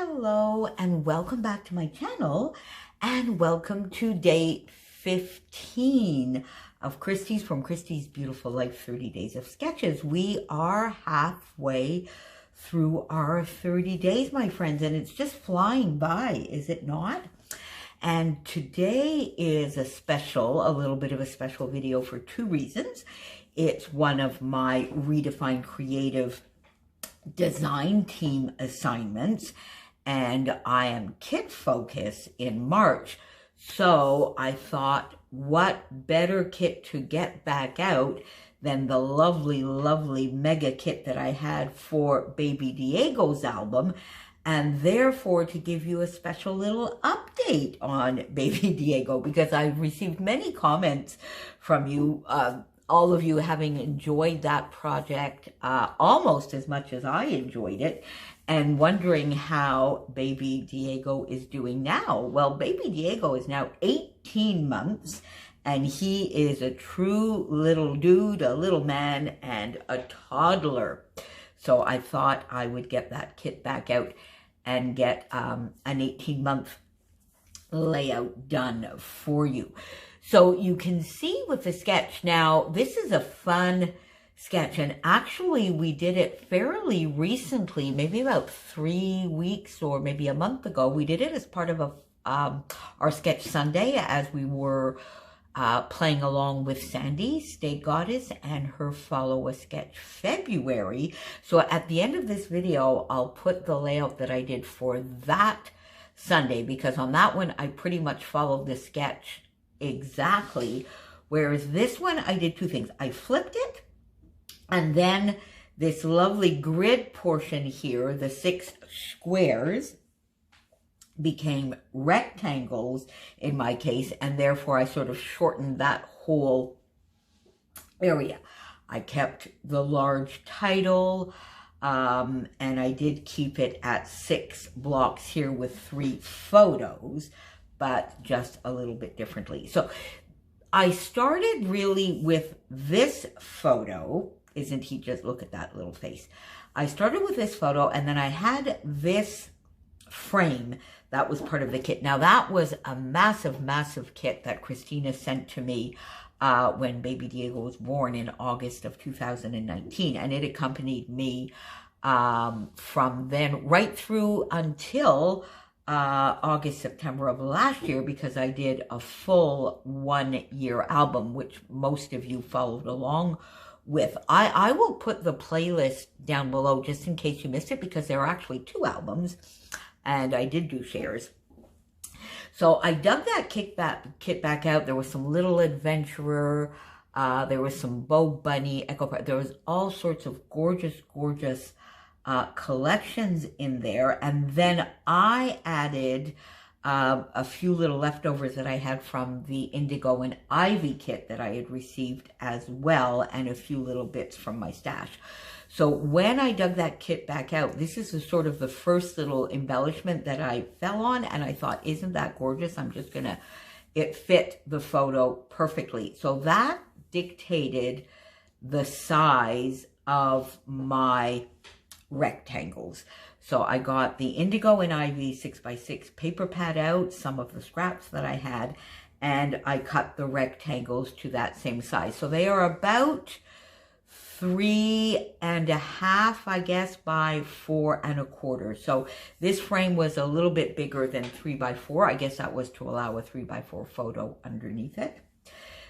Hello and welcome back to my channel, and welcome to day 15 of Christy's Beautiful Life 30 Days of Sketches. We are halfway through our 30 days, my friends, and it's just flying by, is it not? And today is a little bit of a special video for two reasons. It's one of my Redefine Creative design team assignments, and I am kit focus in March. So I thought, what better kit to get back out than the lovely mega kit that I had for Baby Diego's album, and therefore to give you a special little update on Baby Diego, because I've received many comments from you, all of you having enjoyed that project almost as much as I enjoyed it, and wondering how Baby Diego is doing now. Well, Baby Diego is now 18 months, and he is a true little dude, a little man, and a toddler. So I thought I would get that kit back out and get an 18-month layout done for you. So you can see with the sketch now, this is a fun sketch, and actually we did it fairly recently, maybe about 3 weeks or maybe a month ago. We did it as part of our Sketch Sunday, as we were playing along with Sandy, State Goddess, and her Follow a Sketch February. So at the end of this video, I'll put the layout that I did for that Sunday, because on that one, I pretty much followed the sketch exactly, whereas this one I did two things. I flipped it, and then this lovely grid portion here, the 6 squares, became rectangles in my case, and therefore I sort of shortened that whole area. I kept the large title, and I did keep it at 6 blocks here with 3 photos, but just a little bit differently. So I started really with this photo. Isn't he just, look at that little face. I started with this photo, and then I had this frame that was part of the kit. Now that was a massive kit that Christina sent to me when Baby Diego was born in August of 2019, and it accompanied me from then right through until August, September of last year, because I did a full 1-year album, which most of you followed along with. I will put the playlist down below just in case you missed it, because there are actually 2 albums, and I did do shares. So I dug that kit back out. There was some Little Adventurer, there was some Bo Bunny, Echo, there was all sorts of gorgeous collections in there. And then I added a few little leftovers that I had from the Indigo and Ivy kit that I had received as well, and a few little bits from my stash. So when I dug that kit back out, this is sort of the first little embellishment that I fell on, and I thought, isn't that gorgeous? I'm just gonna, it fit the photo perfectly. So that dictated the size of my rectangles. So I got the Indigo and Ivy 6x6 paper pad out, some of the scraps that I had, and I cut the rectangles to that same size. So they are about 3.5, I guess, by 4.25. So this frame was a little bit bigger than 3x4. I guess that was to allow a 3x4 photo underneath it.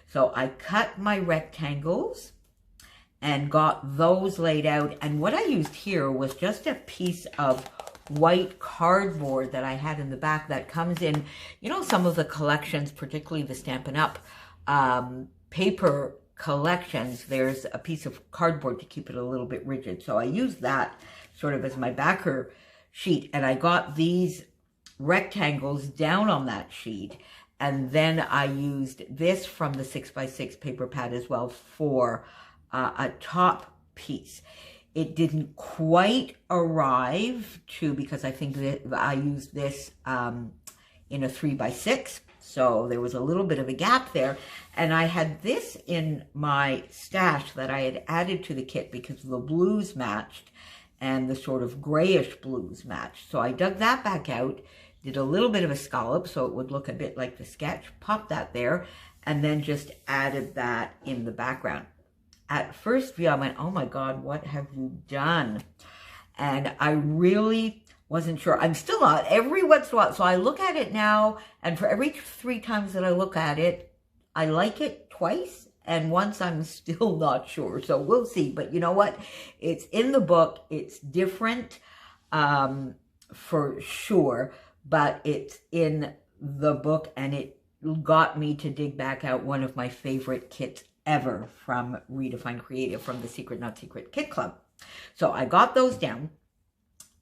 So I cut my rectangles and got those laid out. And what I used here was just a piece of white cardboard that I had in the back that comes in, you know, some of the collections, particularly the Stampin' Up! Paper collections, there's a piece of cardboard to keep it a little bit rigid. So I used that sort of as my backer sheet, and I got these rectangles down on that sheet. And then I used this from the 6x6 paper pad as well for a top piece. It didn't quite arrive to, because I think that I used this in a 3x6, so there was a little bit of a gap there. And I had this in my stash that I had added to the kit because the blues matched, and the sort of grayish blues matched. So I dug that back out, did a little bit of a scallop so it would look a bit like the sketch, popped that there, and then just added that in the background. At first view, I went, oh my God, what have you done? And I really wasn't sure. I'm still not. Every once in a while, so I look at it now, and for every 3 times that I look at it, I like it twice, and once I'm still not sure. So we'll see. But you know what? It's in the book. It's different for sure, but it's in the book, and it got me to dig back out one of my favorite kits ever from Redefine Creative, from the Secret Not Secret Kit Club. So I got those down,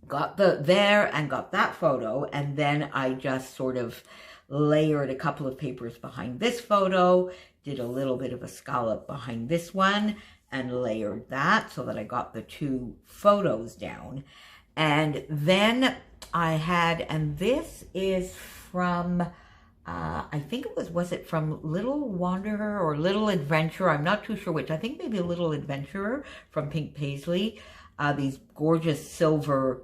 got there and got that photo, and then I just sort of layered a couple of papers behind this photo, did a little bit of a scallop behind this one, and layered that so that I got the 2 photos down. And then I had, and this is from, I think it was it from Little Wanderer or Little Adventurer? I'm not too sure which. I think maybe Little Adventurer from Pink Paisley. These gorgeous silver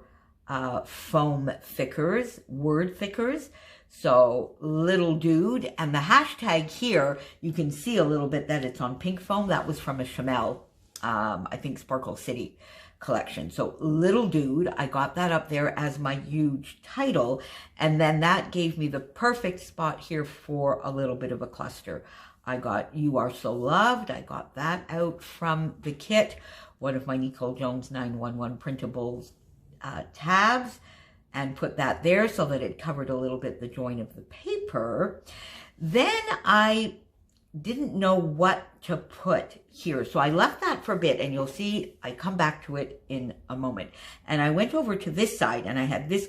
foam thickers, word thickers. So Little Dude, and the hashtag here, you can see a little bit that it's on pink foam. That was from a Chamel, I think Sparkle City collection. So Little Dude, I got that up there as my huge title, and then that gave me the perfect spot here for a little bit of a cluster. I got You Are So Loved. I got that out from the kit, one of my Nicole Jones 911 printables tabs, and put that there so that it covered a little bit the join of the paper. Then I didn't know what to put here, so I left that for a bit, and you'll see I come back to it in a moment. And I went over to this side, and I had this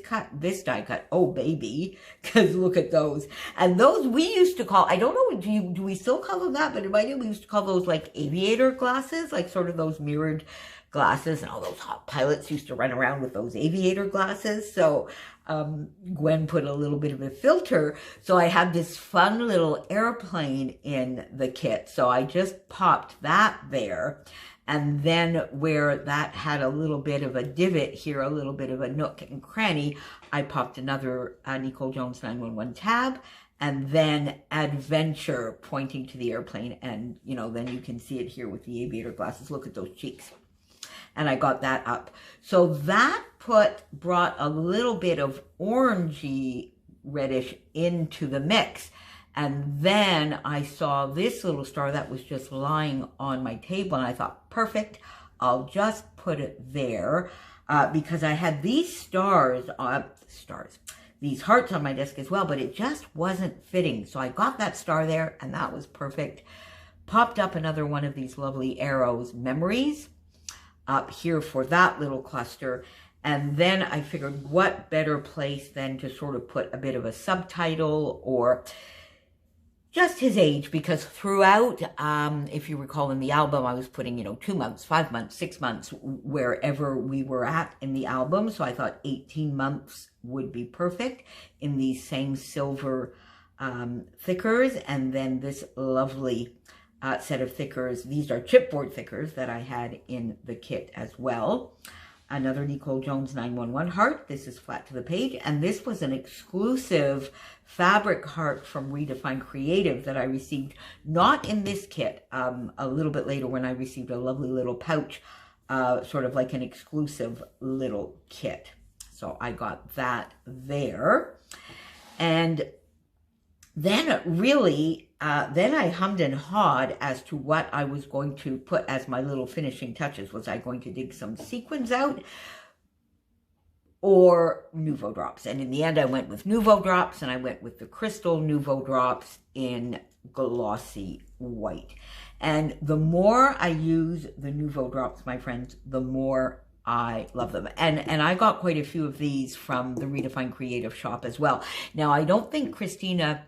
die cut. Oh baby, because look at those. And those we used to call, I don't know, do we still call them that? But in my day we used to call those like aviator glasses, like sort of those mirrored glasses, and all those hot pilots used to run around with those aviator glasses. So Gwen put a little bit of a filter, so I had this fun little airplane in the kit. So I just popped that there, and then where that had a little bit of a divot here, a little bit of a nook and cranny, I popped another Nicole Jones 911 tab, and then Adventure pointing to the airplane, and you know, then you can see it here with the aviator glasses. Look at those cheeks. And I got that up. So that brought a little bit of orangey reddish into the mix. And then I saw this little star that was just lying on my table, and I thought, perfect, I'll just put it there because I had these these hearts on my desk as well, but it just wasn't fitting. So I got that star there, and that was perfect. Popped up another one of these lovely arrows, Memories, up here for that little cluster. And then I figured what better place than to sort of put a bit of a subtitle or just his age, because throughout, if you recall in the album, I was putting, 2 months, 5 months, 6 months, wherever we were at in the album. So I thought 18 months would be perfect in these same silver thickers. And then this lovely set of thickers. These are chipboard thickers that I had in the kit as well. Another Nicole Jones 911 heart. This is flat to the page. And this was an exclusive fabric heart from Redefine Creative that I received, not in this kit, a little bit later when I received a lovely little pouch, sort of like an exclusive little kit. So I got that there. And then really, then I hummed and hawed as to what I was going to put as my little finishing touches. Was I going to dig some sequins out or Nuvo drops? And in the end, I went with Nuvo drops, and I went with the crystal Nuvo drops in glossy white. And the more I use the Nuvo drops, my friends, the more I love them. And I got quite a few of these from the Redefine Creative shop as well. Now, I don't think Christina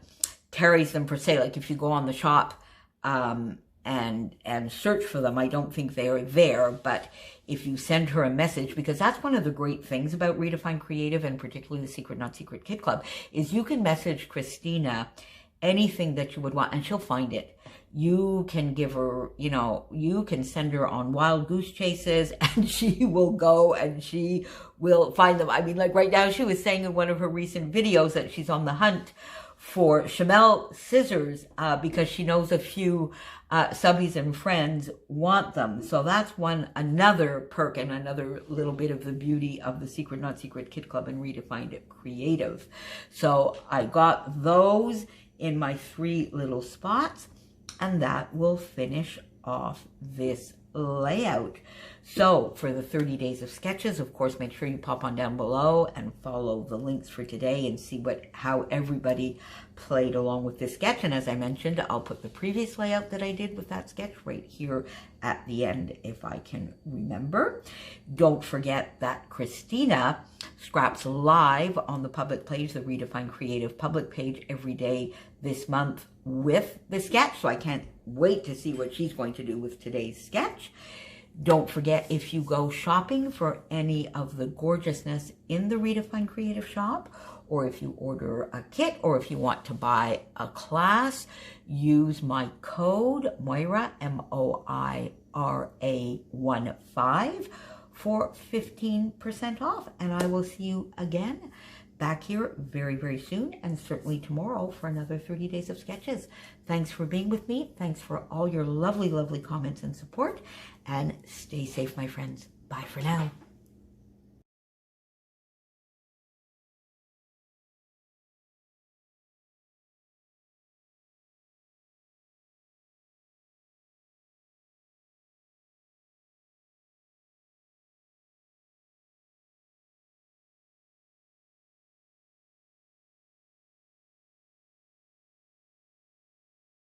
carries them per se. Like if you go on the shop and search for them, I don't think they are there. But if you send her a message, because that's one of the great things about Redefine Creative, and particularly the Secret Not Secret Kit Club, is you can message Christina anything that you would want, and she'll find it. You can give her, you know, you can send her on wild goose chases and she will go and she will find them. I mean, like right now she was saying in one of her recent videos that she's on the hunt for Chamel scissors because she knows a few subbies and friends want them. So that's another perk and another little bit of the beauty of the Secret Not Secret Kit Club and Redefined Creative. So I got those in my 3 little spots, and that will finish off this layout. So for the 30 days of sketches, of course, make sure you pop on down below and follow the links for today and see how everybody played along with this sketch. And as I mentioned, I'll put the previous layout that I did with that sketch right here at the end if I can remember. Don't forget that Christina scraps live on the public page, the Redefined Creative public page, every day this month with the sketch. So I can't wait to see what she's going to do with today's sketch. Don't forget, if you go shopping for any of the gorgeousness in the Redefined Creative shop, or if you order a kit, or if you want to buy a class, use my code Moira, MOIRA15 for 15% off. And I will see you again back here very, very soon, and certainly tomorrow for another 30 days of sketches. Thanks for being with me. Thanks for all your lovely, lovely comments and support. And stay safe, my friends. Bye for now.